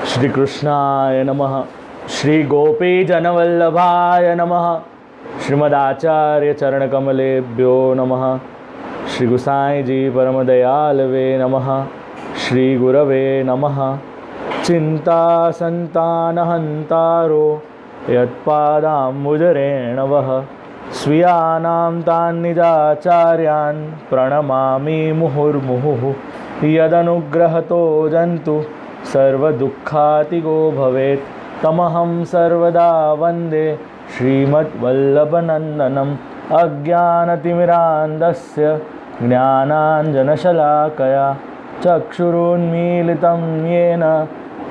श्री कृष्णाय नमः। श्री गोपीजनवल्लभाय नमः। श्रीमदाचार्य चरणकमलेभ्यो नमः। श्री गुसाई जी परमदयालवे नमः। श्री गुरवे नमः। चिंता संतानहंतारो यत्पादाम्बुजरेणवः स्वीयानां तान् निजाचार्यान् प्रणमामि मुहुर्मुहुः। यदनुग्रहतो जन्तु सर्वदुःखातिगो भवेत् तमहं सर्वदा वन्दे श्रीमद्वल्लभनन्दनम्। अज्ञानतिमिरान्धस्य ज्ञानाञ्जनशलाकया चक्षुरुन्मीलितं येन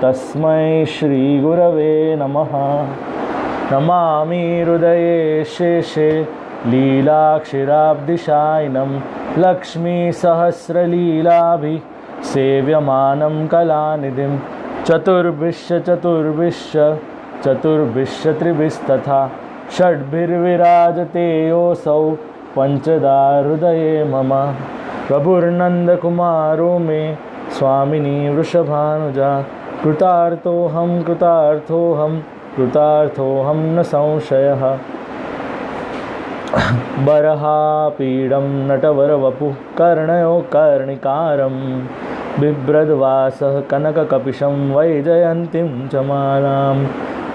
तस्मै श्रीगुरवे नमः। नमामि हृदये शेषे लीलाक्षिराब्धिशायिनं लक्ष्मीसहस्रलीलाभिः सेव्यमानं कलानिधिं। चतुर्भिश्च त्रिभिस्तथा षड्भिर्विराजते योऽसौ पञ्चदा हृदये मम। प्रभुर्नन्दकुमारो मे स्वामिनी वृषभानुजा। कृतार्थोऽहं न संशयः। बर्हापीडं नटवरवपुः कर्णयो कर्णिकारं बिभ्रद्वासः कनककपिशं वैजयन्तीं च मालां।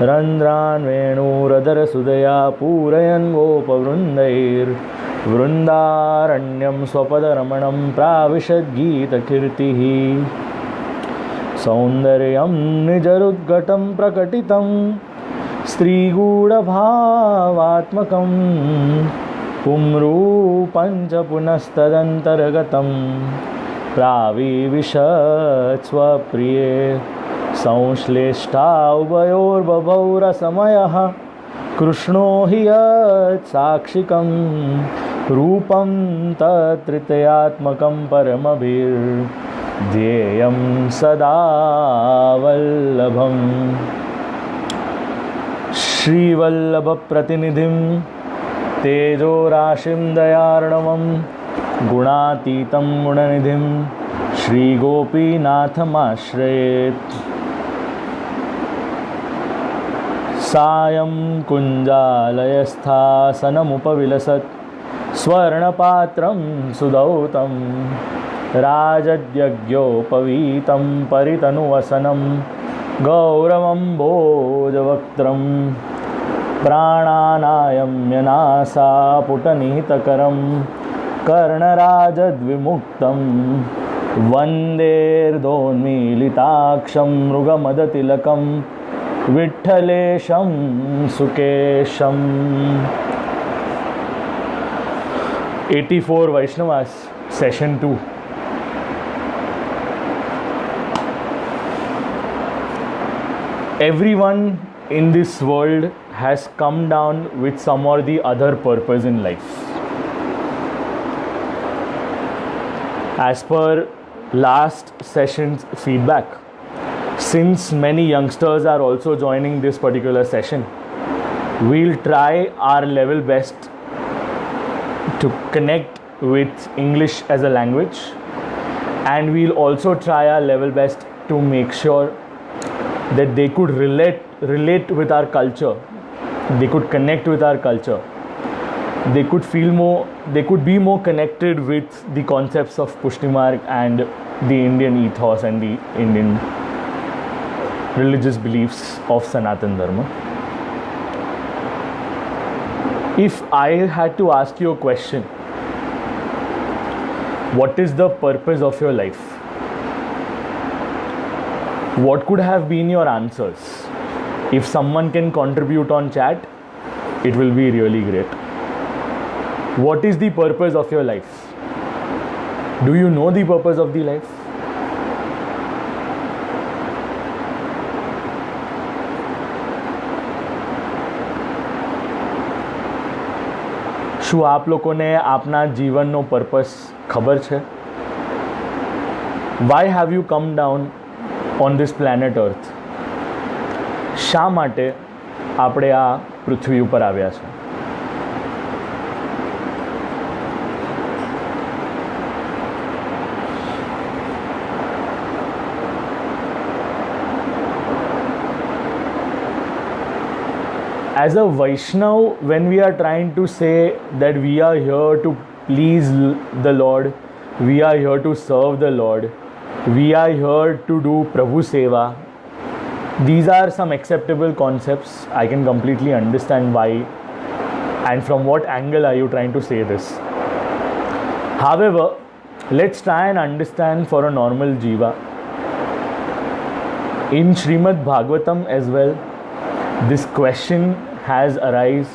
रन्ध्रान् वेणुरधरसुधया पूरयन् गोपवृन्दैर्वृन्दारण्यं स्वपदरमणं प्राविशद्गीतकीर्तिः। सौन्दर्यं निजरुद्घटं प्रकटितं स्त्रीगूढभावात्मकं पुंरूपं च पुनस्तदन्तर्गतं प्राविविशत् स्वप्रिये। संश्लेष्टा उभयोर्बभौ रसमयः कृष्णो हि यत् साक्षिकं रूपं तत्त्रितयात्मकं परमभिर्ध्येयं सदा वल्लभम्। श्रीवल्लभप्रतिनिधिं तेजोराशिं दयार्णवं गुणातीतं गुणनिधिं श्रीगोपीनाथमाश्रयेत्। सायं कुञ्जालयस्थासनमुपविलसत् स्वर्णपात्रं सुदौतं राजद्यज्ञोपवीतं परितनुवसनं गौरवम्भोजवक्त्रं प्राणानायम्यनासापुटनिहितकरं कर्णराजद्विमुक्तं वन्देर्दोन्मीलिताक्षं मृगमदतिलकं विठ्ठलेशं सुकेशम्। 84 Vaishnavas, session 2. Everyone in this world has come down with some or the other purpose in life. As per last session's feedback, since many youngsters are also joining this particular session, we'll try our level best to connect with English as a language, and we'll also try our level best to make sure that they could relate with our culture, they could connect with our culture, they could be more connected with the concepts of Pushti Marg and the Indian ethos and the Indian religious beliefs of Sanatan Dharma. If I had to ask you a question, what is the purpose of your life? What could have been your answers? If someone can contribute on chat, it will be really great. What is the purpose of your life? Do you know the purpose of the life? શું આપ લોકોને આપના જીવનનો purpose ખબર છે? Why have you come down on this planet Earth? શા માટે આપણે આ પૃથ્વી ઉપર આવ્યા છે? As a Vaishnav, when we are trying to say that we are here to please the Lord, we are here to serve the Lord, we are here to do Prabhu Seva, these are some acceptable concepts. I can completely understand why and from what angle are you trying to say this. However, let's try and understand for a normal jiva. In Srimad Bhagavatam as well, this question has arisen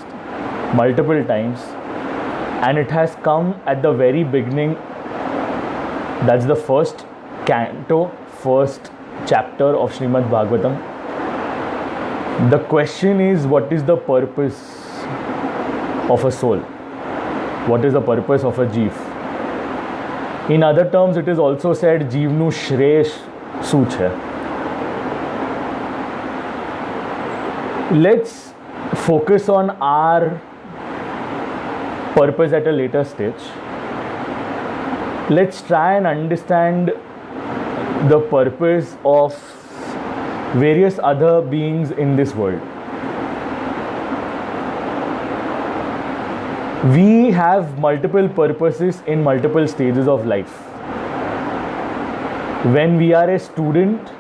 multiple times, and it has come at the very beginning. That's the first canto, first chapter of Srimad Bhagavatam. The question is, what is the purpose of a soul? What is the purpose of a jeev? In other terms, it is also said, jeev nu shresh such hai. Let's focus on our purpose at a later stage. Let's try and understand the purpose of various other beings in this world. We have multiple purposes in multiple stages of life. When we are a student,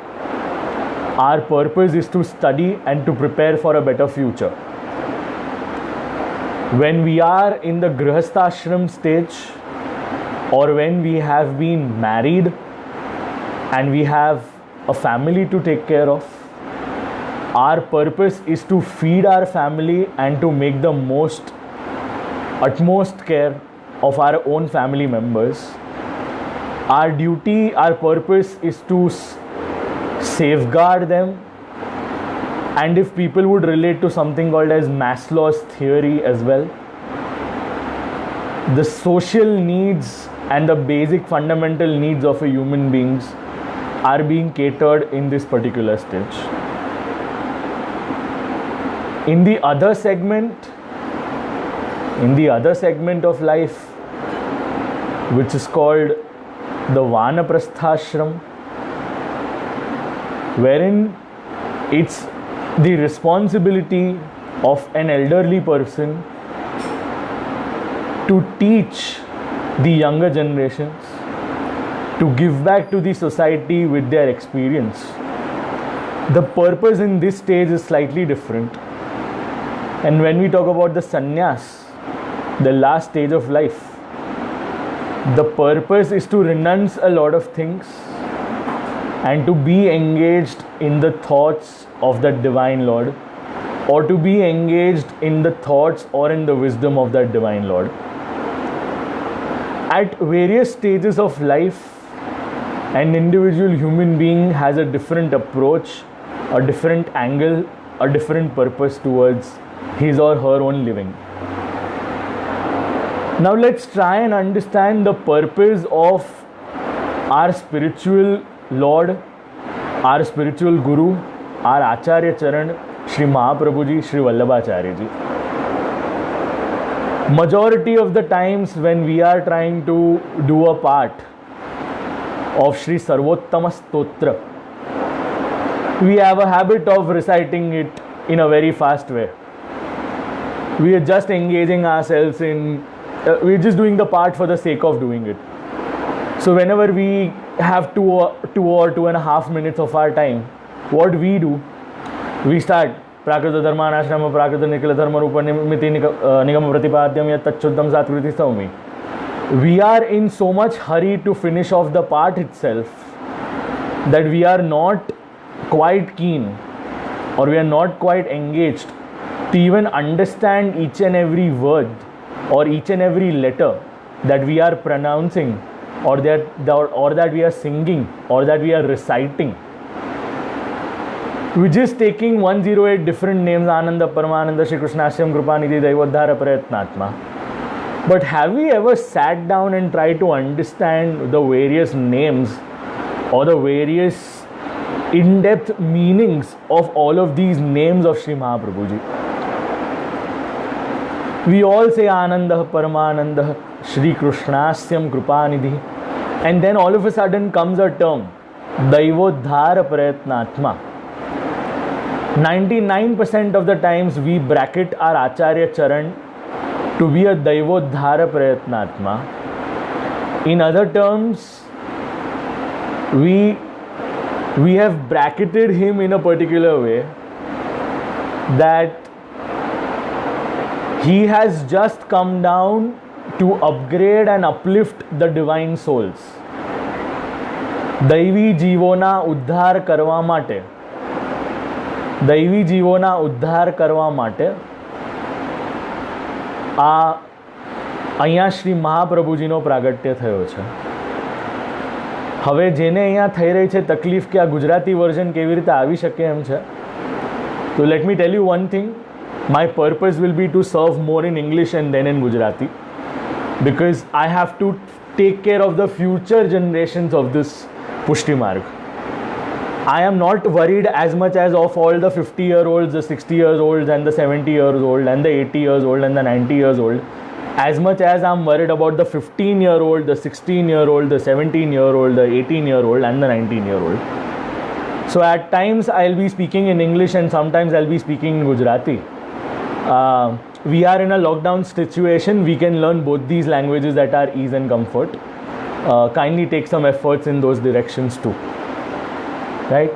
our purpose is to study and to prepare for a better future. When we are in the Grihasthashram stage, or when we have been married and we have a family to take care of, our purpose is to feed our family and to make the utmost care of our own family members. Our duty, our purpose is to safeguard them. And if people would relate to something called as Maslow's theory as well, the social needs and the basic fundamental needs of a human beings are being catered in this particular stage. In the other segment of life, which is called the Vanaprasthashram, wherein it's the responsibility of an elderly person to teach the younger generations, to give back to the society with their experience. The purpose in this stage is slightly different. And when we talk about the sannyas, the last stage of life, the purpose is to renounce a lot of things and to be engaged in the thoughts of the Divine Lord, or to be engaged in the thoughts or in the wisdom of that Divine Lord. At various stages of life, an individual human being has a different approach, a different angle, a different purpose towards his or her own living. Now let's try and understand the purpose of our spiritual Lord, our spiritual Guru, our Acharya Charan, Shri Mahaprabhuji, Shri Vallabhacharya Ji. Majority of the times when we are trying to do a part of Shri Sarvottama Stotra, we have a habit of reciting it in a very fast way. We are just engaging ourselves in, we're just doing the part for the sake of doing it. So whenever we have 2 or 2.5 minutes of our time, what we do, we start Prakrita Dharmanashrama Prakrita Nikila Dharma Rupa Nimiti Nigama Pratipadyam Yat Tachuddam Satkriti Saumi. We are in so much hurry to finish off the part itself that we are not quite keen, or we are not quite engaged to even understand each and every word or each and every letter that we are pronouncing, or that we are singing, or that we are reciting. We're just taking 108 different names, Ananda, Paramananda, Shri Krishnashyam, Krupanidhi, Daivodhara, Prayatnatma. But have we ever sat down and tried to understand the various names or the various in-depth meanings of all of these names of Shri Mahaprabhuji? We all say Ananda, Paramananda, Shri Krishnashyam, Krupanidhi, and then all of a sudden comes a term, Daivodhara Prayatnatma. 99% of the times we bracket our Acharya Charan to be a Daivodhara Prayatnatma. In other terms, we have bracketed him in a particular way that he has just come down to upgrade and uplift the divine souls. દૈવી જીવોના ઉદ્ધાર કરવા માટે આ અહીંયા શ્રી મહાપ્રભુજીનો પ્રાગટ્ય થયો છે. હવે જેને અહીંયા થઈ રહી છે તકલીફ કે આ ગુજરાતી વર્ઝન કેવી રીતે આવી શકે એમ છે, તો let me tell you one thing. My purpose will be to serve more in English and then in Gujarati, because I have to take care of the future generations of this Pushti Marg. I am not worried as much as of all the 50-year-olds, the 60-year-olds and the 70-year-olds and the 80-year-olds and the 90-year-olds, as much as I'm worried about the 15-year-old, the 16-year-old, the 17-year-old, the 18-year-old and the 19-year-old. So at times I'll be speaking in English and sometimes I'll be speaking in Gujarati. We are in a lockdown situation. We can learn both these languages at our ease and comfort. Kindly take some efforts in those directions too. Right?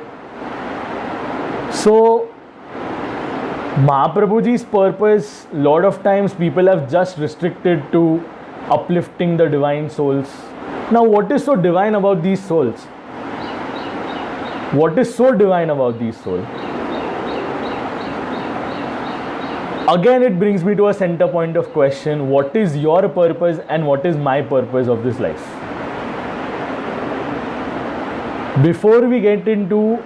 So, Mahaprabhuji's purpose, lot of times people have just restricted to uplifting the divine souls. Now, what is so divine about these souls? What is so divine about these souls? Again, it brings me to a center point of question. What is your purpose and what is my purpose of this life? Before we get into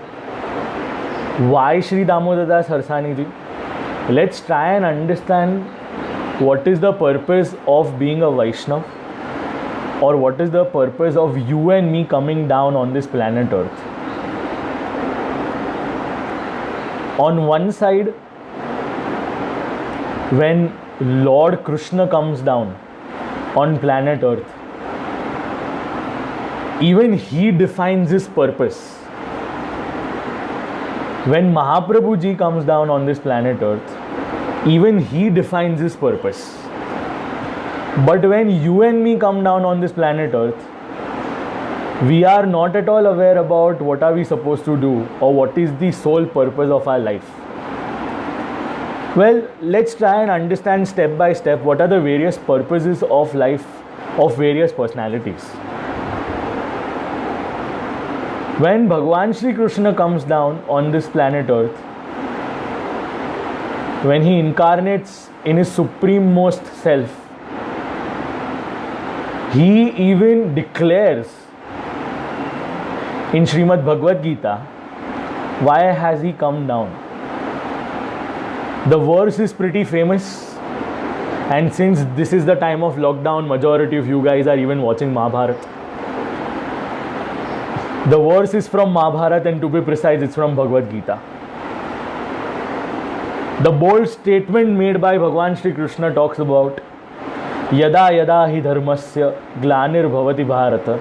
why Sri Damodardas Harsani ji, let's try and understand what is the purpose of being a Vaishnav, or what is the purpose of you and me coming down on this planet Earth. On one side, when Lord Krishna comes down on planet Earth, even he defines his purpose. When Mahaprabhu ji comes down on this planet Earth, even he defines his purpose. But when you and me come down on this planet Earth, we are not at all aware about what are we supposed to do or what is the sole purpose of our life. Well, let's try and understand step by step what are the various purposes of life of various personalities. When Bhagwan Shri Krishna comes down on this planet Earth, when he incarnates in his supreme most self, he even declares in Srimad Bhagavad Gita, why has he come down? The verse is pretty famous, and since this is the time of lockdown, majority of you guys are even watching Mahabharata. The verse is from Mahabharata, and to be precise, it's from Bhagavad Gita. The bold statement made by Bhagwan Shri Krishna talks about Yada yada hi dharmasya glanir bhavati bharata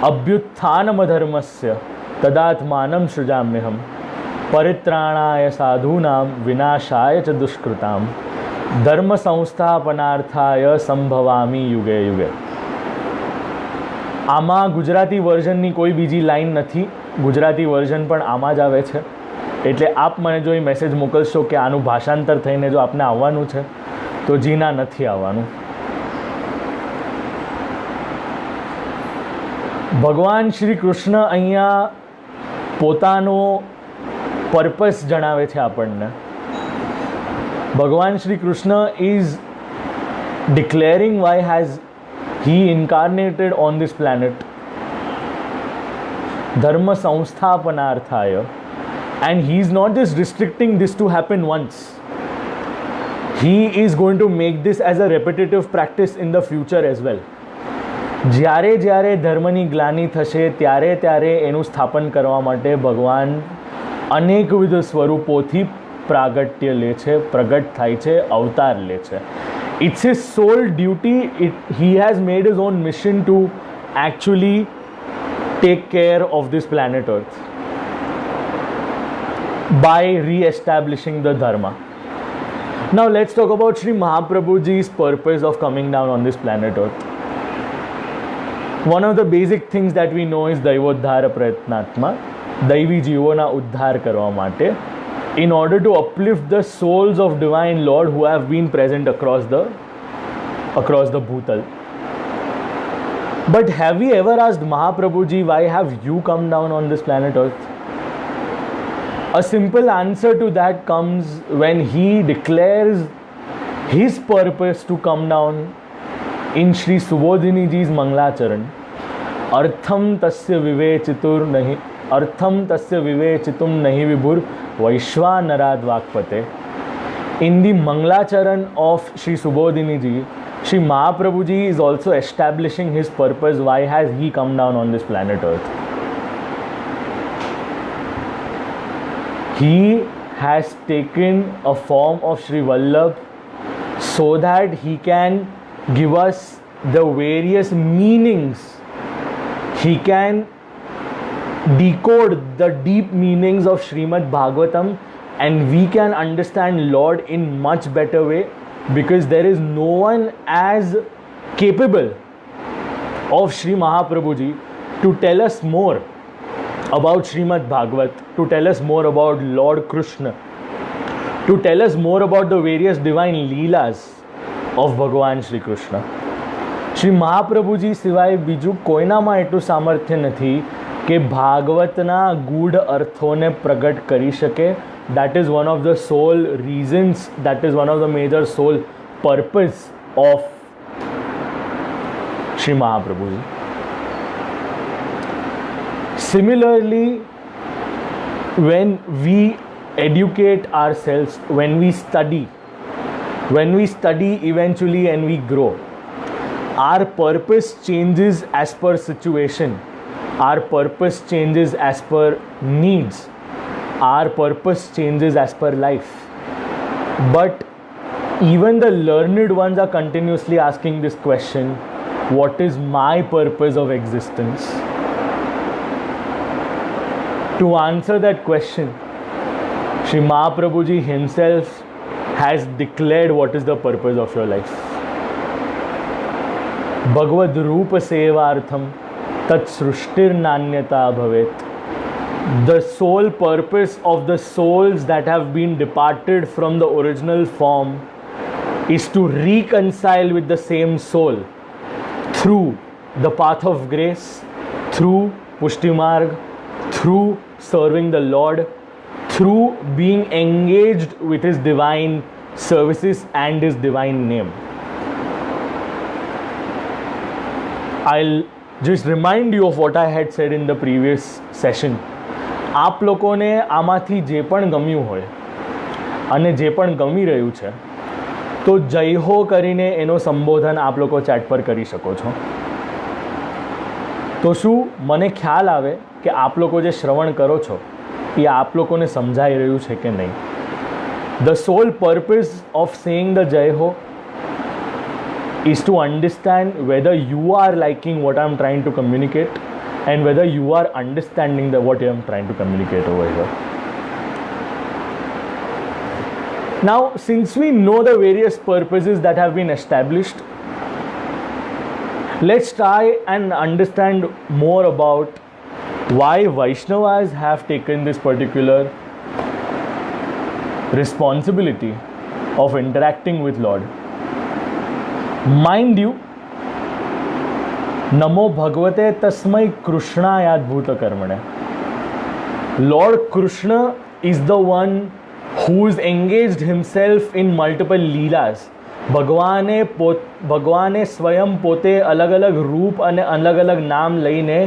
abhyuthanam adharmasya tadatmanam shrujamyaham परित्राणाय साधूनां विनाशाय च दुष्कृतां धर्म संस्थापनार्थाय संभवामी युगे युगे. આમાં ગુજરાતી વર્ઝનની કોઈ બીજી line નથી. ગુજરાતી વર્ઝન પણ આમાં જ આવે છે. એટલે આપ મને જો એ મેસેજ મોકલશો કે આનું ભાષાંતર થઈને જો આપને આવવાનું છે તો જીના નથી આવવાનું. ભગવાન શ્રી કૃષ્ણ અહીંયા પોતાનો પર્પસ જણાવે છે આપણને. ભગવાન Shri Krishna is declaring why has he incarnated on this planet, dharma samsthapanarthaya, and he is not just restricting this to happen once. He is going to make this as a repetitive practice in the future as well. જ્યારે જ્યારે ધર્મની ગ્લાનિ થશે ત્યારે ત્યારે એનું સ્થાપન કરવા માટે ભગવાન અનેકવિધ સ્વરૂપોથી પ્રાગટ્ય લે છે, પ્રગટ થાય છે, અવતાર લે છે. It's his sole duty. He has made his own mission to actually take care of this planet Earth. by re-establishing the dharma. Now let's talk about Sri Mahaprabhuji's purpose of coming down on this planet Earth. One of the basic things that we know is Daivodhara Prayatnatma, Daivi Jivona Uddhar Karva Mate, in order to uplift the souls of Divine Lord who have been present across the Bhutal. But have we ever asked Mahaprabhuji, why have you come down on this planet Earth? A simple answer to that comes when he declares his purpose to come down in Sri Subodhini ji's Manglacharan. Artham tasya vivechitur nahi, artham tasya vivechitum nahi vibhur vaishwanarad vakpate. In the Manglacharan of Sri Subodhini ji, Sri Mahaprabhuji is also establishing his purpose. Why has he come down on this planet Earth? He has taken a form of Sri Vallabh so that he can give us the various meanings. He can decode the deep meanings of Srimad Bhagavatam, and we can understand Lord in much better way, because there is no one as capable of Sri Mahaprabhuji to tell us more about Srimad Bhagavat, to tell us more about Lord Krishna, to tell us more about the various divine leelas of Bhagavan Shri Krishna. Shri Mahaprabhuji સિવાય બીજું કોઈનામાં એટલું સામર્થ્ય નથી કે ભાગવતના ગૂઢ અર્થોને પ્રગટ કરી શકે. That is one of the sole reasons, that is one of the major sole purpose of Shri Mahaprabhuji. Similarly, when we educate ourselves, when we study eventually and we grow, our purpose changes as per situation, our purpose changes as per needs, our purpose changes as per life. But even the learned ones are continuously asking this question: what is my purpose of existence? To answer that question, Shri Mahaprabhuji himself has declared what is the purpose of your life. Bhagavad Rupa Sevartham Tat Srushtir Nanyata Bhavet. The sole purpose of the souls that have been departed from the original form is to reconcile with the same soul through the path of grace, through Pushti Marg, through serving the Lord, through being engaged with His divine services and His divine name. I'll just remind you of what I had said in the previous session. આપ લોકોને આમાંથી જે પણ ગમ્યું હોય અને જે પણ ગમી રહ્યું છે તો જય હો કરીને એનો સંબોધન આપ લોકો ચેટ પર કરી શકો છો. તો શું મને ખ્યાલ આવે કે આપ લોકો જે શ્રવણ કરો છો એ આપ લોકોને સમજાઈ રહ્યું છે કે નહીં? The sole purpose of saying the Jai Ho is to understand whether you are liking what I'm trying to communicate and whether you are understanding what I'm trying to communicate over here. Now, since we know the various purposes that have been established, let's try and understand more about why Vaishnavas have taken this particular responsibility of interacting with Lord. Mind you, Namo Bhagavate Tasmai Krishnayadbhuta Karmane. Lord Krishna is the one who is engaged himself in multiple leelas. ભગવાને સ્વયં પોતે અલગ અલગ રૂપ અને અલગ અલગ નામ લઈને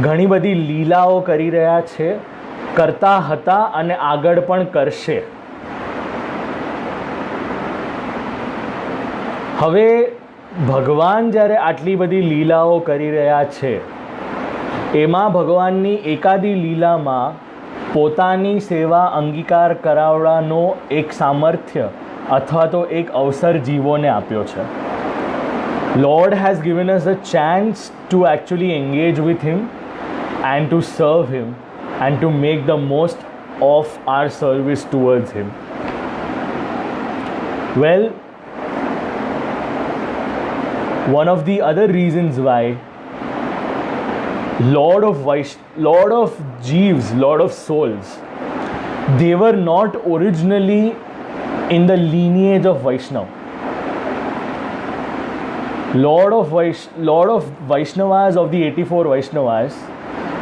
ઘણી બધી લીલાઓ કરી રહ્યા છે, કરતા હતા અને આગળ પણ કરશે. હવે ભગવાન જ્યારે આટલી બધી લીલાઓ કરી રહ્યા છે, એમાં ભગવાનની એકાદી લીલામાં પોતાની સેવા અંગીકાર કરાવવાનો એક સામર્થ્ય અથવા તો એક અવસર જીવોને આપ્યો છે. Lord has given us a chance to actually engage with Him and to serve Him and to make the most of our service towards Him? Well, one of the other reasons why Lord of Jeeves, Lord of souls, they were not originally in the lineage of Vaishnav. Lord of Vaishnavas, of the 84 Vaishnavas,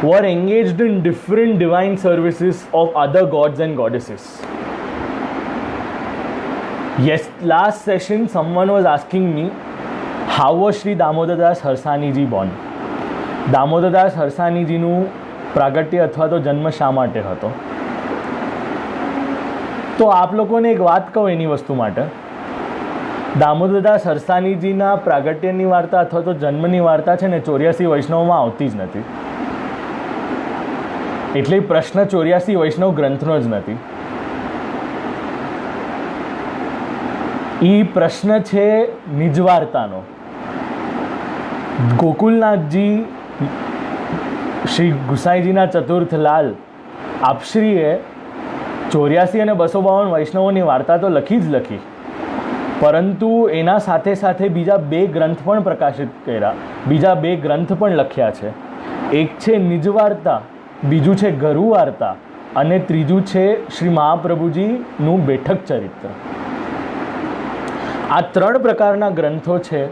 were engaged in different divine services of other gods and goddesses. Yes, last session someone was asking me, how was Sri Damodardas Harsani ji born? Damodardas હરસાનીજીનું પ્રાગટ્ય અથવા તો જન્મ શા માટે હતો? તો આપ લોકોને એક વાત કહું એની વસ્તુ માટે, દામોદરદાસ હરસાનીજીના પ્રાગટ્યની વાર્તા અથવા તો જન્મની વાર્તા છે ને 84 વૈષ્ણવમાં આવતી જ નથી. એટલે પ્રશ્ન 84 વૈષ્ણવ ગ્રંથનો જ નથી. એ પ્રશ્ન છે નિજવાર્તાનો. ગોકુલનાથજી શ્રી ગુસાઈજીના ચતુર્થ લાલ આપશ્રીએ 84 અને 252 વૈષ્ણવોની વાર્તા તો લખી જ લખી, પરંતુ એના સાથે સાથે બીજા 2 ગ્રંથ પણ પ્રકાશિત કર્યા, બીજા 2 ગ્રંથ પણ લખ્યા છે. એક છે નિજવાર્તા, બીજું છે ગરુ વાર્તા અને ત્રીજું છે શ્રી મહાપ્રભુજીનું બેઠક ચરિત્ર. આ 3 પ્રકારના ગ્રંથો છે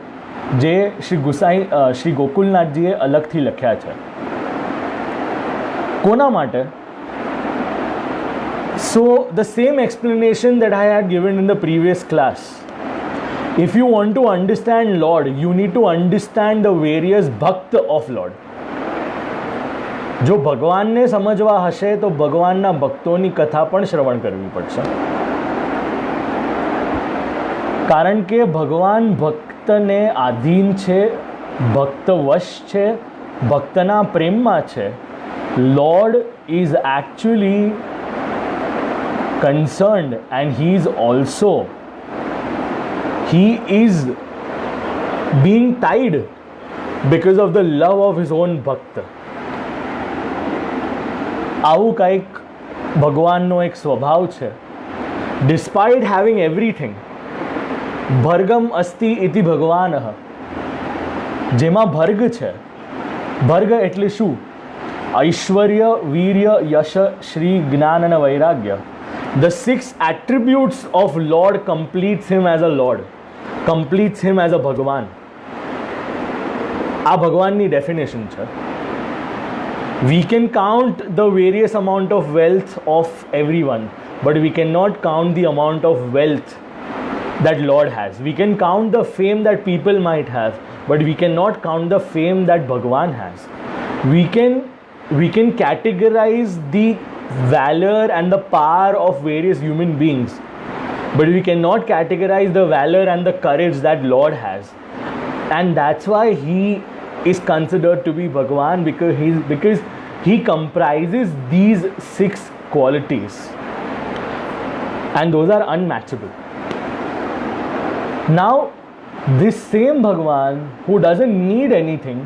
જે શ્રી ગોકુલનાથજીએ અલગથી લખ્યા છે. કોના માટે? So the same explanation that I had given in the previous class. If you want to understand Lord, you need to understand the various ભક્ત of Lord. જો ભગવાનને સમજવા હશે તો ભગવાનના ભક્તોની કથા પણ શ્રવણ કરવી પડશે, કારણ કે ભગવાન ભક્તને આધીન છે, ભક્તવશ છે, ભક્તના પ્રેમમાં છે. Lord is actually concerned and he is being tied because of the love of his own bhakt. આવું કંઈક ભગવાનનો એક સ્વભાવ છે. Despite having everything, ભર્ગમ અસ્તિ ઇતિ ભગવાનઃ, જેમાં ભર્ગ છે. ભર્ગ એટલે શું? ઐશ્વર્ય, વીર્ય, યશ, શ્રી, જ્ઞાન અને વૈરાગ્ય. The 6 attributes of Lord completes him as a Lord, completes him as a ભગવાન. આ ભગવાનની ડેફિનેશન છે. We can count the various amount of wealth of everyone, but we cannot count the amount of wealth that Lord has. We can count the fame that people might have, but we cannot count the fame that Bhagwan has. We can categorize the valor and the power of various human beings, but we cannot categorize the valor and the courage that Lord has. And that's why he is considered to be Bhagwan, because he comprises these 6 qualities, and those are unmatchable. Now this same Bhagwan who doesn't need anything,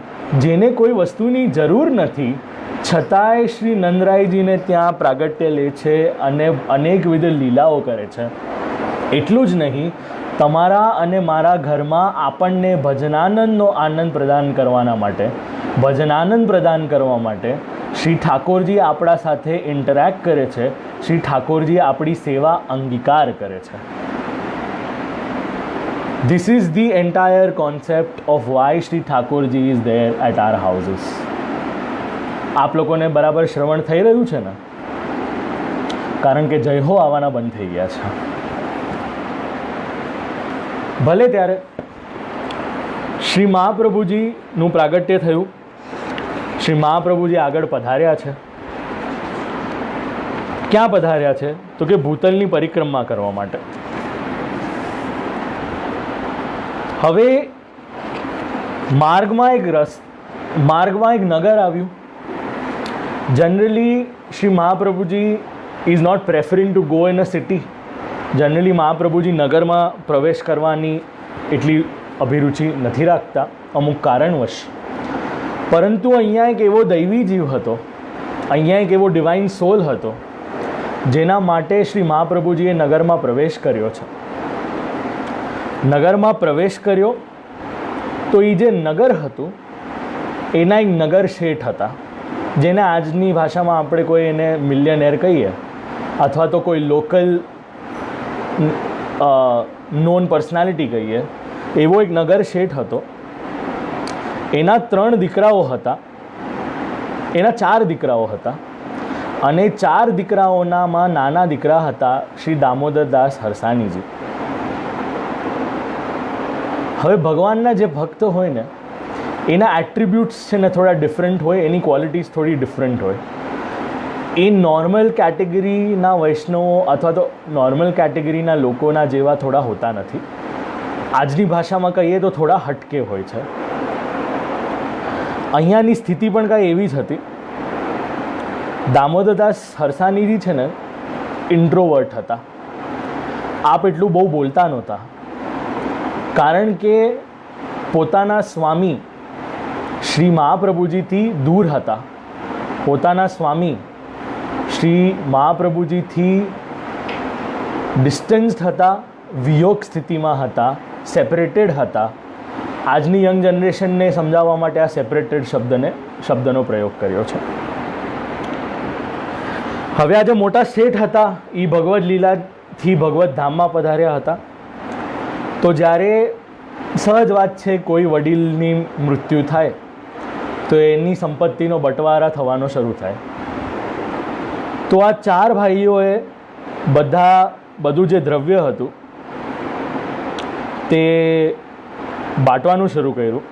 જેને કોઈ વસ્તુની જરૂર નથી, છતાંય શ્રી નંદરાયજીને ત્યાં પ્રાગટ્ય લે છે અને અનેકવિધ લીલાઓ કરે છે. એટલું જ નહીં, તમારા અને મારા ઘરમાં આપણને ભજનાનંદનો આનંદ પ્રદાન કરવાના માટે, ભજનાનંદ પ્રદાન કરવા માટે શ્રી ઠાકોરજી આપણા સાથે ઇન્ટરેક્ટ કરે છે, શ્રી ઠાકોરજી આપણી સેવા અંગીકાર કરે છે. This is the entire concept of why Sri Thakurji is there at our houses. આપ લોકોને બરાબર શ્રવણ થઈ રહ્યું છે ને? કારણ કે જય હો આવવાના બંધ થઈ ગયા છે. ભલે ત્યારે શ્રી મહાપ્રભુજીનું પ્રાગટ્ય થયું, શ્રી મહાપ્રભુજી આગળ પધાર્યા છે. ક્યાં પધાર્યા છે? તો કે ભૂતલની પરિક્રમા કરવા માટે. હવે માર્ગમાં એક નગર આવ્યું. Generally Shri Mahaprabhuji is not preferring to go in a city. Generally Mahaprabhuji નગરમાં પ્રવેશ કરવાની એટલી અભિરુચિ નથી રાખતા, અમુક કારણવશ. પરંતુ અહીંયા એક એવો દૈવી જીવ હતો, અહીંયા એક એવો ડિવાઇન સોલ હતો જેના માટે શ્રી મહાપ્રભુજીએ નગરમાં પ્રવેશ કર્યો છે. નગરમાં પ્રવેશ કર્યો તો એ જે નગર હતું એના એક નગર શેઠ હતા, જેને આજની ભાષામાં આપણે કોઈ એને મિલિયનેર કહીએ અથવા તો કોઈ લોકલ નોન પર્સનાલિટી કહીએ, એવો એક નગર શેઠ હતો. એના 3 દીકરાઓ હતા, એના 4 દીકરાઓ હતા, અને 4 દીકરાઓનામાં નાના દીકરા હતા શ્રી દામોદરદાસ હરસાનીજી. હવે ભગવાનના જે ભક્ત હોય ને એના એટ્રીબ્યુટ્સ છે ને થોડા ડિફરન્ટ હોય, એની ક્વોલિટીઝ થોડી ડિફરન્ટ હોય. એ નોર્મલ કેટેગરીના વૈષ્ણવો અથવા તો નોર્મલ કેટેગરીના લોકોના જેવા થોડા હોતા નથી. આજની ભાષામાં કહીએ તો થોડા હટકે હોય છે. અહીંયાની સ્થિતિ પણ કાંઈ એવી જ હતી. દામોદરદાસ હરસાનીજી છે ને ઇન્ટ્રોવર્ટ હતા. આપ એટલું બહુ બોલતા નહોતા, કારણ કે પોતાના સ્વામી શ્રી મહાપ્રભુજીથી દૂર હતા. પોતાના સ્વામી શ્રી મહાપ્રભુજીથી ડિસ્ટન્સ્ડ હતા, વિયોગ સ્થિતિમાં હતા, સેપરેટેડ હતા. આજની યંગ જનરેશનને સમજાવવા માટે આ સેપરેટેડ શબ્દનો પ્રયોગ કર્યો છે. હવે આ જે મોટા શેઠ હતા એ ભગવદ્ લીલાથી ભગવદ્ ધામમાં પધાર્યા હતા. તો જ્યારે સહજ વાત છે, કોઈ વડીલની મૃત્યુ થાય તો એની સંપત્તિનો બંટવારા થવાનો શરૂ થાય. તો આ 4 ભાઈઓએ બધું જે દ્રવ્ય હતું તે બાંટવાનું શરૂ કર્યું.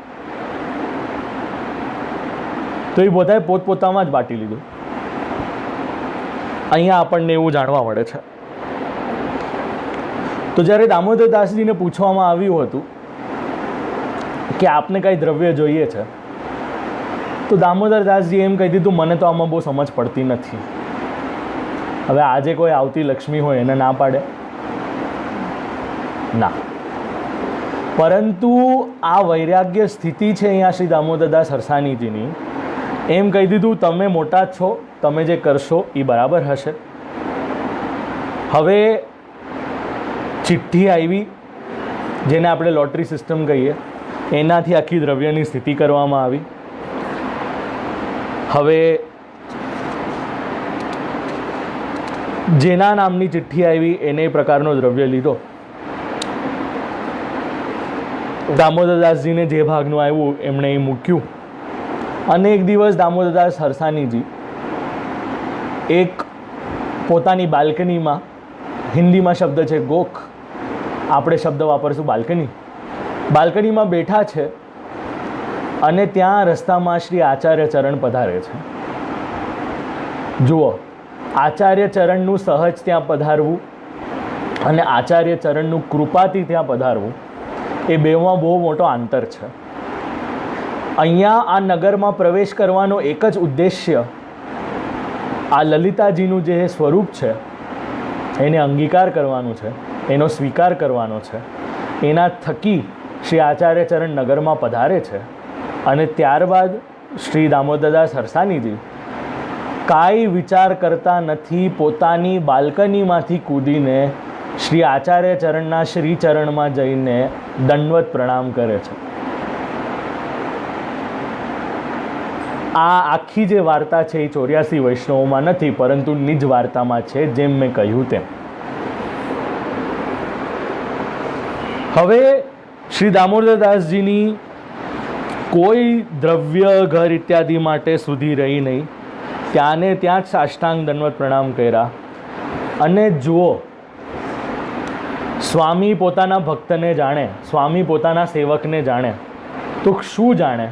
તો એ બધાએ પોતપોતામાં જ બાંટી લીધું. અહીંયા આપણને એવું જાણવા મળે છે. તો જ્યારે દામોદરદાસજીને પૂછવામાં આવ્યું હતું કે આપને કાંઈ દ્રવ્ય જોઈએ છે, તો દામોદરદાસજી એમ કહી દીધું, મને તો આમાં બહુ સમજ પડતી નથી. હવે આજે કોઈ આવતી લક્ષ્મી હોય એને ના પાડે ના, પરંતુ આ વૈરાગ્ય સ્થિતિ છે અહીંયા શ્રી દામોદરદાસ હરસાનીજીની. એમ કહી દીધું, તમે મોટા જ છો, તમે જે કરશો એ બરાબર હશે. હવે ચિઠ્ઠી આવી, જેને આપણે લોટરી સિસ્ટમ કહીએ, એનાથી આખી દ્રવ્યની સ્થિતિ કરવામાં આવી. હવે જેના નામની ચિઠ્ઠી આવી એને એ પ્રકારનો દ્રવ્ય લીધો. દામોદરદાસજીને જે ભાગનું આવ્યું એમણે એ મૂક્યું. અને એક દિવસ દામોદરદાસ હરસાનીજી એક પોતાની બાલ્કનીમાં, હિન્દીમાં શબ્દ છે ગોખ, આપણે શબ્દ વાપરશું બાલ્કની, બાલ્કનીમાં બેઠા છે. અને ત્યાં રસ્તામાં શ્રી આચાર્ય ચરણ પધારે છે. જુઓ, આચાર્ય ચરણનું સહજ ત્યાં પધારવું અને આચાર્ય ચરણનું કૃપાથી ત્યાં પધારવું, એ બેમાં બહુ મોટો આંતર છે. અહીંયા આ નગરમાં પ્રવેશ કરવાનો એક જ ઉદ્દેશ્ય આ લલિતાજીનું જે સ્વરૂપ છે એને અંગીકાર કરવાનું છે, એનો સ્વીકાર કરવાનો છે. એના થકી શ્રી આચાર્ય ચરણ નગરમાં પધારે છે. અને ત્યારબાદ શ્રી દામોદરદાસ હરસાનીજી કાંઈ વિચાર કરતા નથી, પોતાની બાલ્કનીમાંથી કૂદીને શ્રી આચાર્ય ચરણના શ્રી ચરણમાં જઈને દંડવત પ્રણામ કરે છે. આ આખી જે વાર્તા છે એ 84 વૈષ્ણવોમાં નથી, પરંતુ નિજ વાર્તામાં છે, જેમ મેં કહ્યું તેમ. હવે શ્રી દામોદરદાસજીની કોઈ દ્રવ્ય, ઘર ઇત્યાદિ માટે સુધી રહી નહીં. ત્યાંને ત્યાં જ સાષ્ટાંગ દંડવત પ્રણામ કર્યા. અને જુઓ, સ્વામી પોતાના ભક્તને જાણે, સ્વામી પોતાના સેવકને જાણે તો શું જાણે?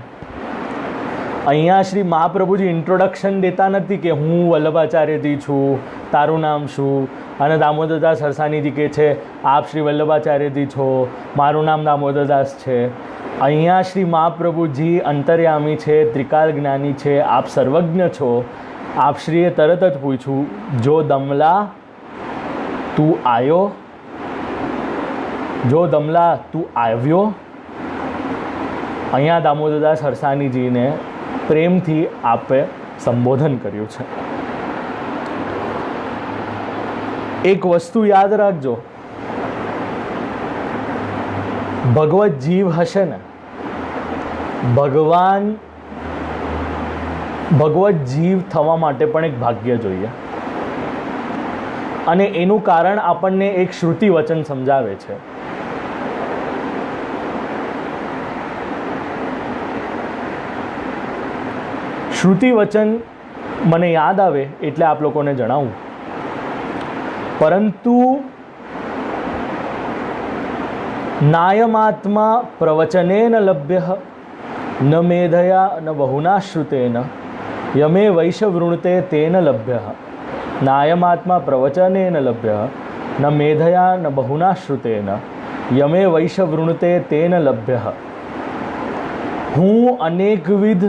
અહીંયા શ્રી મહાપ્રભુજી ઇન્ટ્રોડક્શન દેતા નથી કે હું વલ્લભાચાર્યજી છું, તારું નામ શું? અને દામોદરદાસ હરસાનીજી કહે છે આપ શ્રી વલ્લભાચાર્યજી છો, મારું નામ દામોદરદાસ છે. અહીંયા શ્રી મહાપ્રભુજી અંતર્યામી છે, ત્રિકાલ જ્ઞાની છે, આપ સર્વજ્ઞ છો. આપશ્રીએ તરત જ પૂછ્યું, જો દમલા તું આવ્યો, જો દમલા તું આવ્યો. અહીંયા દામોદરદાસ હરસાનીજીને પ્રેમથી આપે સંબોધન કર્યું છે. એક વસ્તુ યાદ રાખજો, ભગવત જીવ હશે ને, ભગવત જીવ થવા માટે પણ એક ભાગ્ય જોઈએ. અને એનું કારણ આપણને એક શ્રુતિ વચન સમજાવે છે. શ્રુતિ વચન મને યાદ આવે એટલે આપ લોકોને જણાવું. પરંતુ નાયમાત્મા પ્રવચનેન લભ્ય ન મેધયા ન બહુના શ્રુતેન યમે વૈશવૃણતે તેન લભ્ય. નાયમાત્મા પ્રવચનેન લભ્ય ન મેધયા ન બહુના શ્રુતેન યમે વૈશવૃણતે તેન લભ્ય. હું અનેકવિધ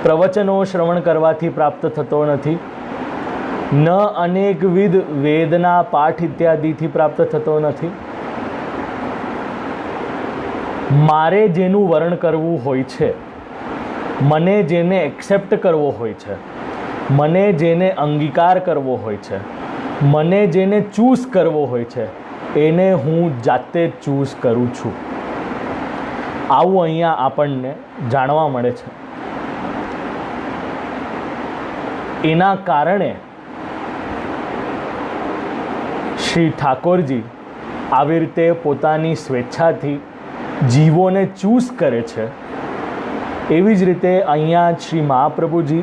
પ્રવચનો શ્રવણ કરવાથી પ્રાપ્ત થતો નથી, ન અનેકવિધ વેદના પાઠ ઇત્યાદિથી પ્રાપ્ત થતો નથી. મારે જેનું વર્ણન કરવું હોય છે, મને જેને એક્સેપ્ટ કરવો હોય છે, મને જેને અંગીકાર કરવો હોય છે, મને જેને ચૂઝ કરવો હોય છે, એને હું જાતે જ ચૂઝ કરું છું. આવું અહીંયા આપણને જાણવા મળે છે. એના કારણે શ્રી ઠાકોરજી આવી રીતે પોતાની સ્વેચ્છાથી જીવોને ચૂઝ કરે છે. એવી જ રીતે અહીંયા શ્રી મહાપ્રભુજી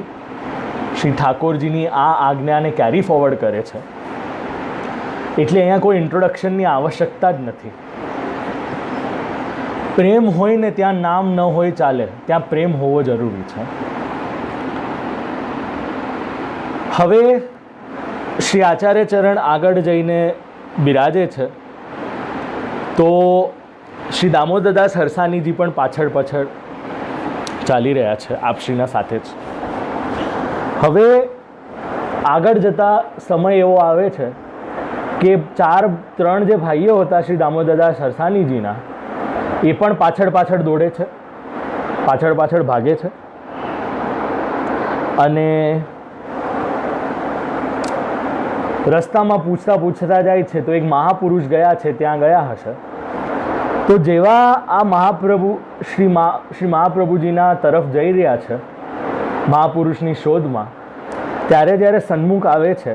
શ્રી ઠાકોરજીની આ આજ્ઞાને કેરી ફોરવર્ડ કરે છે. એટલે અહીંયા કોઈ ઇન્ટ્રોડક્શનની આવશ્યકતા જ નથી. પ્રેમ હોય ને ત્યાં નામ ન હોય ચાલે, ત્યાં પ્રેમ હોવો જરૂરી છે. હવે શ્રી આચાર્ય ચરણ આગળ જઈને બિરાજે છે, તો શ્રી દામોદરદાસ હરસાનીજી પણ પાછળ ચાલી રહ્યા છે આપશ્રીના સાથે જ. હવે આગળ જતા સમય એવો આવે છે કે ત્રણ જે ભાઈઓ હતા શ્રી દામોદરદાસ હરસાનીજીના, એ પણ પાછળ દોડે છે, પાછળ ભાગે છે. અને રસ્તામાં પૂછતા જાય છે તો એક મહાપુરુષ ગયા છે, ત્યાં ગયા હશે. તો જેવા આ મહાપ્રભુ શ્રી મહાપ્રભુજીના તરફ જઈ રહ્યા છે મહાપુરુષની શોધમાં, જ્યારે સન્મુખ આવે છે,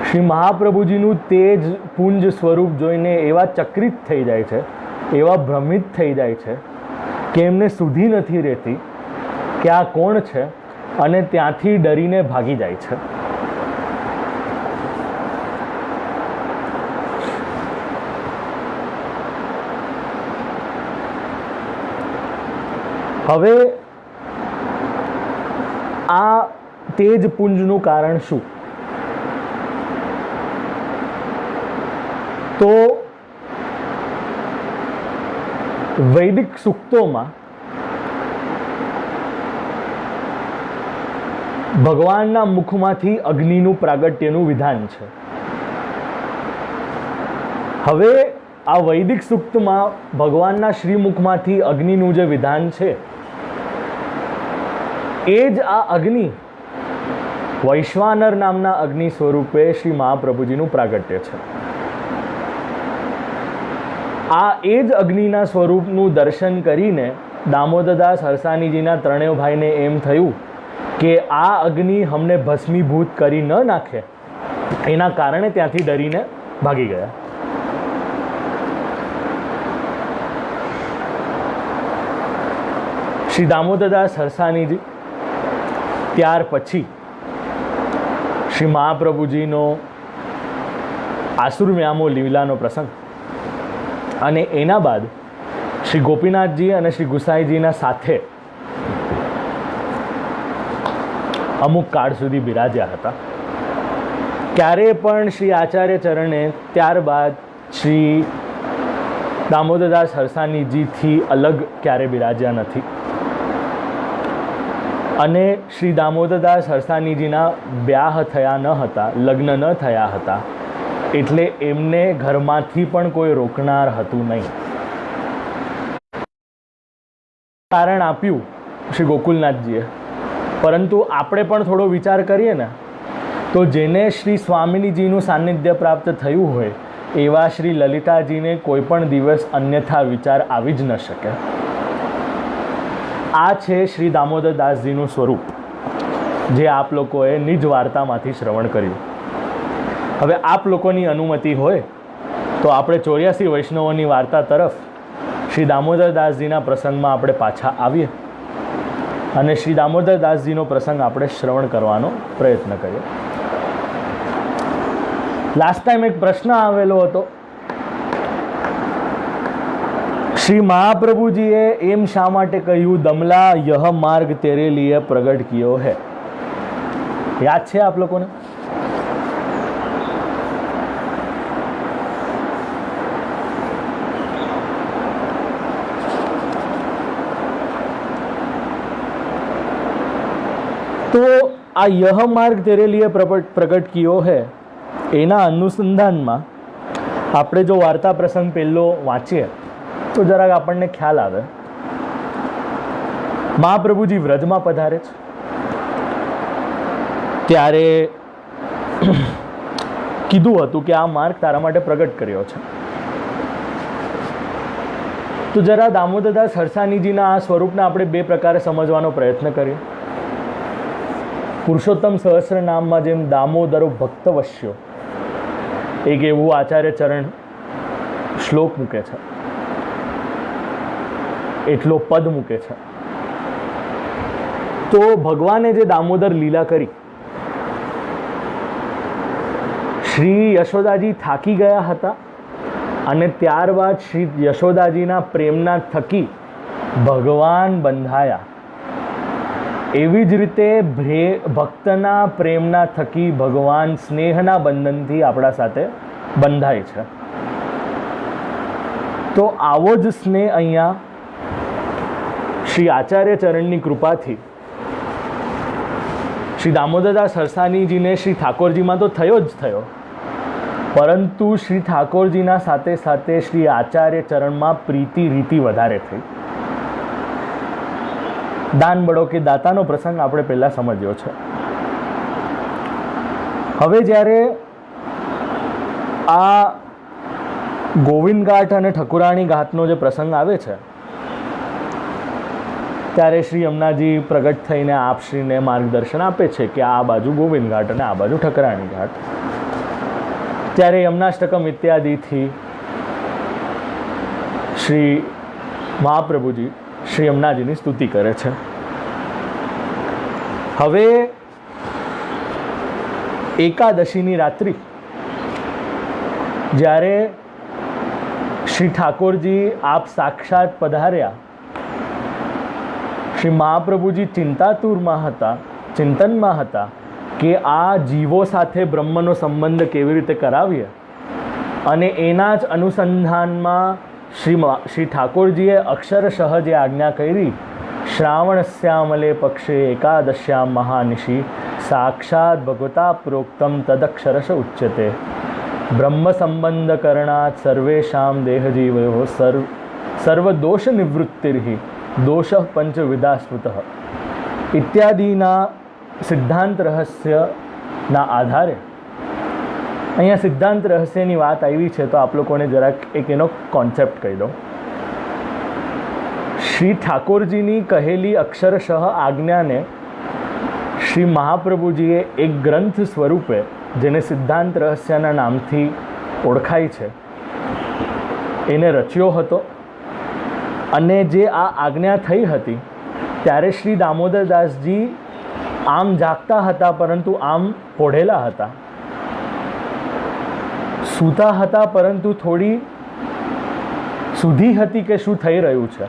શ્રી મહાપ્રભુજીનું તેજ પુંજ સ્વરૂપ જોઈને એવા ચકિત થઈ જાય છે, એવા ભ્રમિત થઈ જાય છે કે એમને સુધી નથી રહેતી કે આ કોણ છે, અને ત્યાંથી ડરીને ભાગી જાય છે. હવે આ તેજ પુંજનું કારણ શું? તો વૈદિક સૂક્તોમાં ભગવાનના મુખમાંથી અગ્નિનું પ્રાગટ્યનું વિધાન છે. હવે આ વૈદિક સૂક્તમાં ભગવાનના શ્રીમુખમાંથી અગ્નિનું જે વિધાન છે, એ જ આ અગ્નિ વૈશ્વાનર નામના અગ્નિ સ્વરૂપે શ્રી મહાપ્રભુજીનું પ્રાગટ્ય છે. આ એ જ અગ્નિના સ્વરૂપનું દર્શન કરીને દામોદરદાસ હરસાનીજીના ત્રણેય ભાઈને એમ થયું કે આ અગ્નિ અમને ભસ્મીભૂત કરી ન નાખે, એના કારણે ત્યાંથી ડરીને ભાગી ગયા. શ્રી દામોદરદાસ હરસાનીજી ત્યાર પછી શ્રી મહાપ્રભુજીનો આસુરમ્યામો લીલાનો પ્રસંગ, અને એના બાદ શ્રી ગોપીનાથજી અને શ્રી ગુસાઈજીના સાથે અમુક કાળ સુધી બિરાજ્યા હતા. ક્યારેય પણ શ્રી આચાર્ય ચરણે ત્યારબાદ શ્રી દામોદરદાસ હરસાનીજીથી અલગ ક્યારે બિરાજ્યા નથી. અને શ્રી દામોદરદાસ હરસાનીજીના બ્યાહ થયા ન હતા, લગ્ન ન થયા હતા, એટલે એમને ઘરમાંથી પણ કોઈ રોકનાર હતું નહીં. કારણ આપ્યું શ્રી ગોકુલનાથજીએ. પરંતુ આપણે પણ થોડો વિચાર કરીએ ને, તો જેને શ્રી સ્વામિનીજીનું સાનિધ્ય પ્રાપ્ત થયું હોય એવા શ્રી લલિતાજીને કોઈ પણ દિવસ અન્યથા વિચાર આવી જ ન શકે. આ છે શ્રી દામોદરદાસજીનું સ્વરૂપ, જે આપ લોકોએ નિજ વાર્તામાંથી શ્રવણ કર્યું. હવે આપ લોકોની અનુમતિ હોય તો આપણે 84 વૈષ્ણવોની વાર્તા તરફ શ્રી દામોદરદાસજીના પ્રસંગમાં આપણે પાછા આવીએ અને શ્રી દામોદરદાસજીનો પ્રસંગ આપણે શ્રવણ કરવાનો પ્રયત્ન કરીએ. લાસ્ટ ટાઈમ એક પ્રશ્ન આવેલો હતો, શ્રી મહાપ્રભુજીએ એમ શા માટે કહ્યું, દમલા યહ માર્ગ તેરે લીએ પ્રગટ કિયો હૈ? યાદ છે આપ લોકોને? તો આ યહ માર્ગ તેરે લીએ પ્રગટ કિયો હૈ એના અનુસંધાનમાં આપણે જો વાર્તા પ્રસંગ પહેલો વાંચીએ તો જરાક આપણને ખ્યાલ આવે. મહાપ્રભુજી વ્રજમાં પધારે છે ત્યારે કીધું હતું કે આ માર્ગ તારા માટે પ્રગટ કર્યો છે. તો જરા દામોદરદાસ હરસાનીજીના આ સ્વરૂપને આપણે બે પ્રકારે સમજવાનો પ્રયત્ન કરીએ. પુરુષોત્તમ સહસ્ર નામમાં જેમ દામોદરો ભક્તવશ્યો એક એવું આચાર્ય ચરણ શ્લોક મૂકે છે, એટલો પદ મૂકે છે. તો ભગવાને જે દામોદર લીલા કરી, શ્રી યશોદાજી થાકી ગયા હતા અને ત્યારબાદ શ્રી યશોદાજીના પ્રેમના થકી ભગવાન બંધાયા. એવી જ રીતે ભક્તના પ્રેમના થકી ભગવાન સ્નેહના બંધનથી આપણા સાથે બંધાય છે. તો આવો જ સ્નેહ અહીંયા શ્રી આચાર્ય ચરણની કૃપાથી શ્રી દામોદરદાસ હરસાનીજીને શ્રી ઠાકોરજીમાં તો થયો જ થયો, પરંતુ શ્રી ઠાકોરજીના સાથે સાથે શ્રી આચાર્ય ચરણમાં પ્રીતિ રીતિ વધારે થઈ. દાન બળો કે દાતાનો પ્રસંગ આપણે પહેલાં સમજ્યો છે. હવે જ્યારે આ ગોવિંદ ઘાટ અને ઠકુરાણી ઘાટનો જે પ્રસંગ આવે છે ત્યારે શ્રી યમુનાજી પ્રગટ થઈને આપશ્રીને માર્ગદર્શન આપે છે કે આ બાજુ ગોવિંદ ઘાટ અને આ બાજુ ઠકરાણી ઘાટ. ત્યારે યમુનાષ્ટકમ ઇત્યાદિથી શ્રી મહાપ્રભુજી શ્રી યમુનાજીની સ્તુતિ કરે છે. હવે એકાદશીની રાત્રિ જ્યારે શ્રી ઠાકોરજી આપ સાક્ષાત પધાર્યા, શ્રી મહાપ્રભુજી ચિંતાતુરમાં હતા, ચિંતનમાં હતા કે આ જીવો સાથે બ્રહ્મનો સંબંધ કેવી રીતે કરાવીએ, અને એના જ અનુસંધાનમાં શ્રી ઠાકોરજીએ અક્ષરશઃ જે આજ્ઞા કરી, શ્રાવણસ્યામલે પક્ષે એકાદશ્યામ મહાનિશી સાક્ષાત ભગવતા પ્રોક્તમ તદક્ષરશ ઉચ્યતે બ્રહ્મ સંબંધ કરણાત સર્વેશામ દેહજીવયો સર્વદોષ નિવૃત્તિર્હિ દોષ પંચવિધા સ્મૃતઃ ઇત્યાદિના સિદ્ધાંત રહસ્યના આધારે અહીંયા સિદ્ધાંત રહસ્યની વાત આવી છે. તો આપ લોકોને જરાક એક એનો કોન્સેપ્ટ કહી દઉં. શ્રી ઠાકોરજીની કહેલી અક્ષરશઃ આજ્ઞાને શ્રી મહાપ્રભુજીએ એક ગ્રંથ સ્વરૂપે, જેને સિદ્ધાંત રહસ્યના નામથી ઓળખાય છે, એને રચ્યો હતો. અને જે આ આજ્ઞા થઈ હતી ત્યારે શ્રી દામોદરદાસજી આમ જાગતા હતા, પરંતુ આમ પોઢેલા હતા, સૂતા હતા, પરંતુ થોડી સુધી હતી કે શું થઈ રહ્યું છે.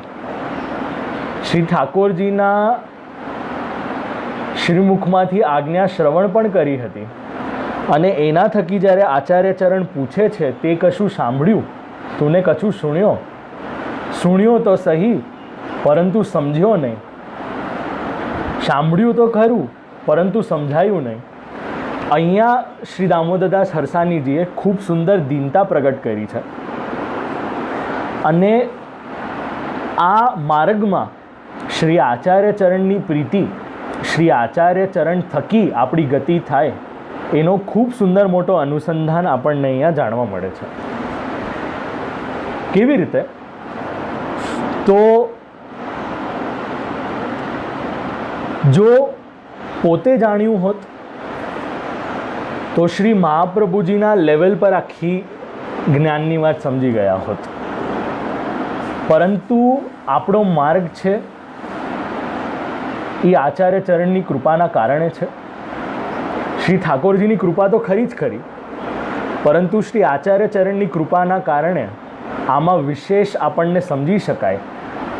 શ્રી ઠાકોરજીના શ્રીમુખમાંથી આજ્ઞા શ્રવણ પણ કરી હતી, અને એના થકી જ્યારે આચાર્ય ચરણ પૂછે છે, તે કશું સાંભળ્યું? તુને કશું સુણ્યો? સુણ્યો તો સહી, પરંતુ સમજ્યો નહીં. સાંભળ્યું તો ખરું, પરંતુ સમજાયું નહીં. અહીંયા શ્રી દામોદરદાસ હરસાનીજીએ ખૂબ સુંદર દીનતા પ્રગટ કરી છે. અને આ માર્ગમાં શ્રી આચાર્ય ચરણની પ્રીતિ, શ્રી આચાર્ય ચરણ થકી આપણી ગતિ થાય, એનો ખૂબ સુંદર મોટો અનુસંધાન આપણને અહીંયા જાણવા મળે છે. કેવી રીતે? તો જો પોતે જાણ્યું હોત તો શ્રી મહાપ્રભુજીના લેવલ પર આખી જ્ઞાનની વાત સમજી ગયા હોત. પરંતુ આપણો માર્ગ છે એ આચાર્ય ચરણની કૃપાના કારણે છે. શ્રી ઠાકોરજીની કૃપા તો ખરી જ ખરી, પરંતુ શ્રી આચાર્ય ચરણની કૃપાના કારણે આમાં વિશેષ આપણને સમજી શકાય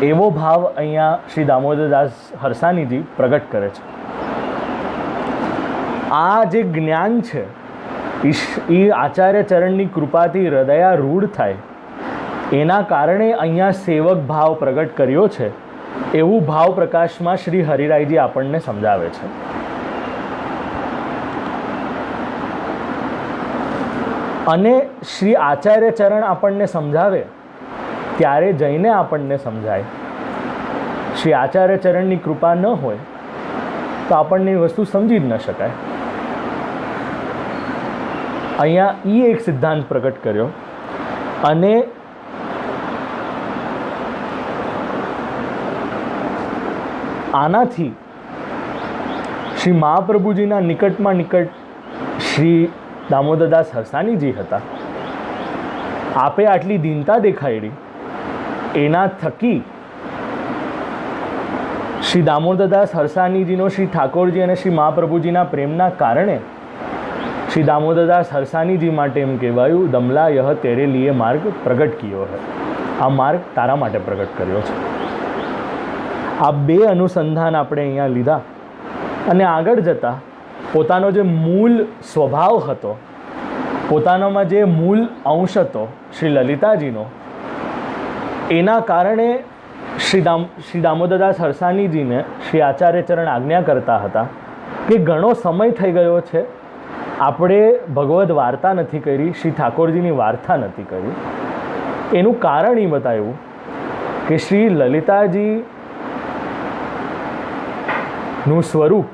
એવો ભાવ અહીંયા શ્રી દામોદરદાસ હરસાનીજી પ્રગટ કરે છે. આ જે જ્ઞાન છે એ આચાર્ય ચરણની કૃપાથી હૃદયારૂઢ થાય એના કારણે અહીંયા સેવક ભાવ પ્રગટ કર્યો છે એવું ભાવ પ્રકાશમાં શ્રી હરિરાયજી આપણને સમજાવે છે. અને શ્રી આચાર્ય ચરણ આપણને સમજાવે ત્યારે જઈને આપણને સમજાય. શ્રી આચાર્ય ચરણની કૃપા ન હોય તો આપણને એ વસ્તુ સમજી જ ન શકાય. અહીંયા એ એક સિદ્ધાંત પ્રગટ કર્યો અને આનાથી શ્રી મહાપ્રભુજીના નિકટમાં નિકટ શ્રી દામોદરદાસ હરસાનીજી હતા. આપે આટલી દીનતા દેખાડી એના થકી શ્રી દામોદરદાસ હરસાનીજીનો શ્રી ઠાકોરજી અને શ્રી મહાપ્રભુજીના પ્રેમના કારણે શ્રી દામોદરદાસ હરસાનીજી માટે એમ કહેવાયું, દમલા યહ તેરે લીએ માર્ગ પ્રગટ કિયો હૈ. આ માર્ગ તારા માટે પ્રગટ કર્યો છે. આ બે અનુસંધાન આપણે અહીંયા લીધા અને આગળ જતાં પોતાનો જે મૂળ સ્વભાવ હતો, પોતાનામાં જે મૂળ અંશ હતો શ્રી લલિતાજીનો, એના કારણે શ્રી દામોદરદાસ હરસાનીજીને શ્રી આચાર્ય ચરણ આજ્ઞા કરતા હતા કે ઘણો સમય થઈ ગયો છે, આપણે ભગવદ્ વાર્તા નથી કરી, શ્રી ઠાકોરજીની વાર્તા નથી કરી. એનું કારણ એ બતાવ્યું કે શ્રી લલિતાજીનું સ્વરૂપ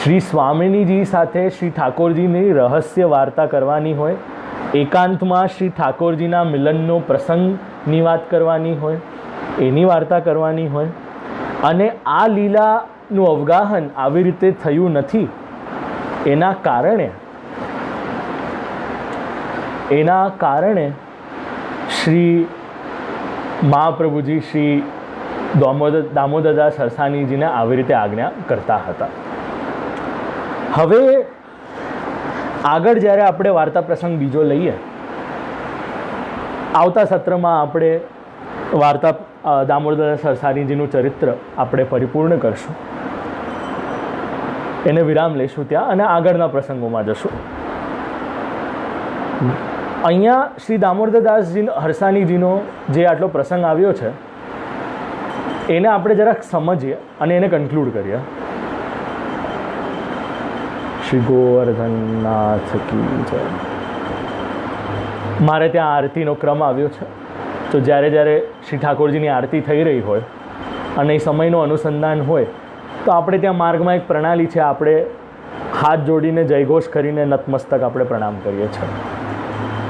શ્રી સ્વામિનીજી સાથે શ્રી ઠાકોરજીની રહસ્ય વાર્તા કરવાની હોય, એકાંતમાં શ્રી ઠાકોરજીના મિલનનો પ્રસંગની વાત કરવાની હોય, એની વાર્તા કરવાની હોય. અને આ લીલાનું અવગાહન આવી રીતે થયું નથી. એના કારણે શ્રી મહાપ્રભુજી શ્રી દામોદરદાસ હરસાનીજીને આવી રીતે આજ્ઞા કરતા હતા. હવે આગળ જ્યારે આપણે વાર્તા પ્રસંગ બીજો લઈએ, આવતા સત્રમાં આપણે વાર્તા દામોદરદાસ હરસાનીજીનું ચરિત્ર આપણે પરિપૂર્ણ કરશું. એને વિરામ લઈશું ત્યાં અને આગળના પ્રસંગોમાં જશું. અહીંયા શ્રી દામોદરદાસજી હરસાનીજીનો જે આટલો પ્રસંગ આવ્યો છે એને આપણે જરાક સમજીએ અને એને કન્ક્લુડ કરીએ. શ્રી ગોવર્ધનનાથ કી જય. મારે ત્યાં આરતીનો ક્રમ આવ્યો છે, તો જ્યારે જ્યારે શ્રી ઠાકોરજીની આરતી થઈ રહી હોય અને એ સમયનું અનુસંધાન હોય તો આપણે ત્યાં માર્ગમાં એક પ્રણાલી છે, આપણે હાથ જોડીને જયઘોષ કરીને નતમસ્તક આપણે પ્રણામ કરીએ છીએ.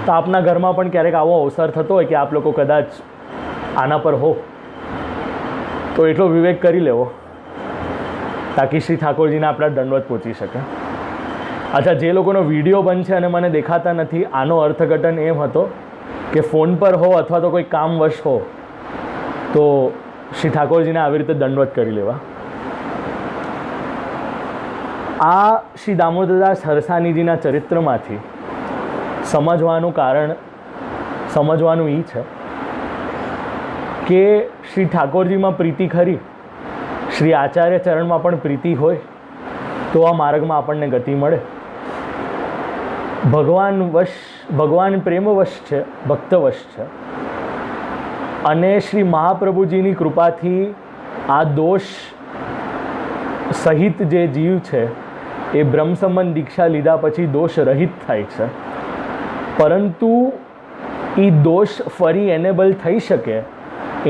તો આપના ઘરમાં પણ ક્યારેક આવો અવસર થતો હોય કે આપ લોકો કદાચ આના પર હો તો એટલો વિવેક કરી લેવો તાકી શ્રી ઠાકોરજીને આપણા દંડવત પહોંચી શકે. અચ્છા, જે લોકોનો વિડીયો બંધ છે અને મને દેખાતા નથી, આનો અર્થઘટન એમ હતો કે ફોન પર હો અથવા તો કોઈ કામવશ હો તો શ્રી ઠાકોરજીને આવી રીતે દંડવત કરી લેવા. આ શ્રી દામોદરદાસ હરસાનીજીના ચરિત્રમાંથી સમજવાનું એ છે કે શ્રી ઠાકોરજીમાં પ્રીતિ ખરી, શ્રી આચાર્ય ચરણમાં પણ પ્રીતિ હોય તો આ માર્ગમાં આપણને ગતિ મળે. ભગવાન પ્રેમવશ છે, ભક્તવશ છે અને શ્રી મહાપ્રભુજીની કૃપાથી આ દોષ સહિત જે જીવ છે એ બ્રહ્મસંબંધ દીક્ષા લીધા પછી દોષ રહિત થાય છે. પરંતુ એ દોષ ફરી એનેબલ થઈ શકે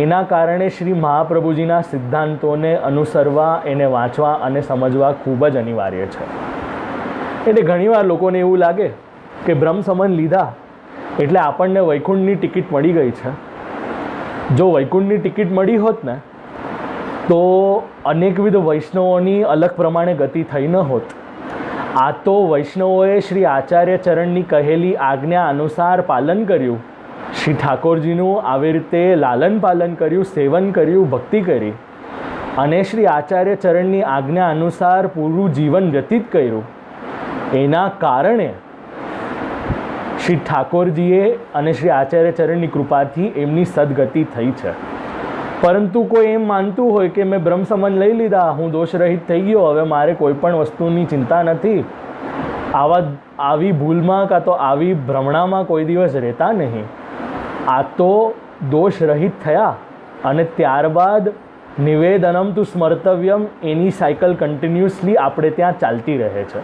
એના કારણે શ્રી મહાપ્રભુજીના સિદ્ધાંતોને અનુસરવા, એને વાંચવા અને સમજવા ખૂબ જ અનિવાર્ય છે. એટલે ઘણીવાર લોકોને એવું લાગે કે બ્રહ્મ સમન લીધા એટલે આપણને વૈકુંઠની ટિકિટ મળી ગઈ છે. જો વૈકુંઠની ટિકિટ મળી હોત ને તો અનેકવિધ વૈષ્ણવોની અલગ પ્રમાણે ગતિ થઈ ન હોત. આ તો વૈષ્ણવોએ શ્રી આચાર્ય ચરણની કહેલી આજ્ઞા અનુસાર પાલન કર્યું, શ્રી ઠાકોરજીનું આવી રીતે લાલન પાલન કર્યું, સેવન કર્યું, ભક્તિ કરી અને શ્રી આચાર્ય ચરણની આજ્ઞા અનુસાર પૂરું જીવન વ્યતીત કર્યું. એના કારણે શ્રી ઠાકોરજીએ અને શ્રી આચાર્ય ચરણની કૃપાથી એમની સદગતિ થઈ છે. પરંતુ કોઈ એમ માનતું હોય કે મેં બ્રહ્મ સમન લઈ લીધા, હું દોષરહિત થઈ ગયો, હવે મારે કોઈ પણ વસ્તુની ચિંતા નથી, આવી ભૂલમાં કાં તો આવી ભ્રમણામાં કોઈ દિવસ રહેતા નહીં. આ તો દોષરહિત થયા અને ત્યારબાદ નિવેદનમ તું સ્મર્તવ્યમ એની સાયકલ કન્ટિન્યુઅસલી આપણે ત્યાં ચાલતી રહે છે.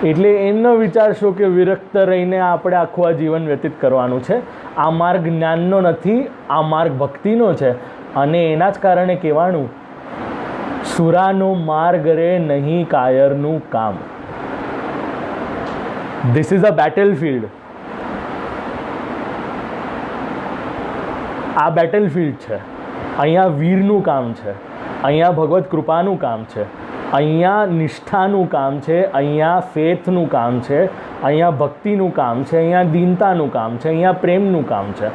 એટલે એમ ન વિચારશો કે વિરક્ત રહીને આપણે આખું આ જીવન વ્યતીત કરવાનું છે. આ માર્ગ જ્ઞાનનો નથી, આ માર્ગ ભક્તિનો છે. અને એના જ કારણે કહેવાનું, સુરાનો માર્ગ રે નહીં કાયરનું કામ. This is a battle field. આ બેટલ ફિલ્ડ છે. અહીંયા વીરનું કામ છે, અહીંયા ભગવત કૃપાનું કામ છે, અહીંયા નિષ્ઠાનું કામ છે, અહીંયા ફેથનું કામ છે, અહીંયા ભક્તિનું કામ છે, અહીંયા દીનતાનું કામ છે, અહીંયા પ્રેમનું કામ છે.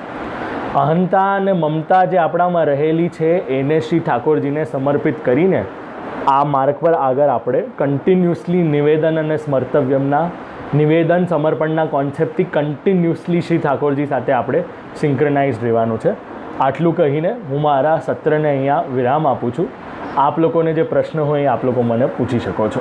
અહંતા અને મમતા જે આપણામાં રહેલી છે એને શ્રી ઠાકોરજીને સમર્પિત કરીને આ માર્ગ પર આગળ આપણે કન્ટિન્યુઅસલી નિવેદન અને સ્મર્તવ્યમના નિવેદન સમર્પણના કોન્સેપ્ટથી કન્ટિન્યુઅસલી શ્રી ઠાકોરજી સાથે આપણે સિંક્રનાઇઝ રહેવાનું છે. આટલું કહીને હું મારા સત્રને અહીંયા વિરામ આપું છું. આપ લોકોને જે પ્રશ્ન હોય એ આપ લોકો મને પૂછી શકો છો.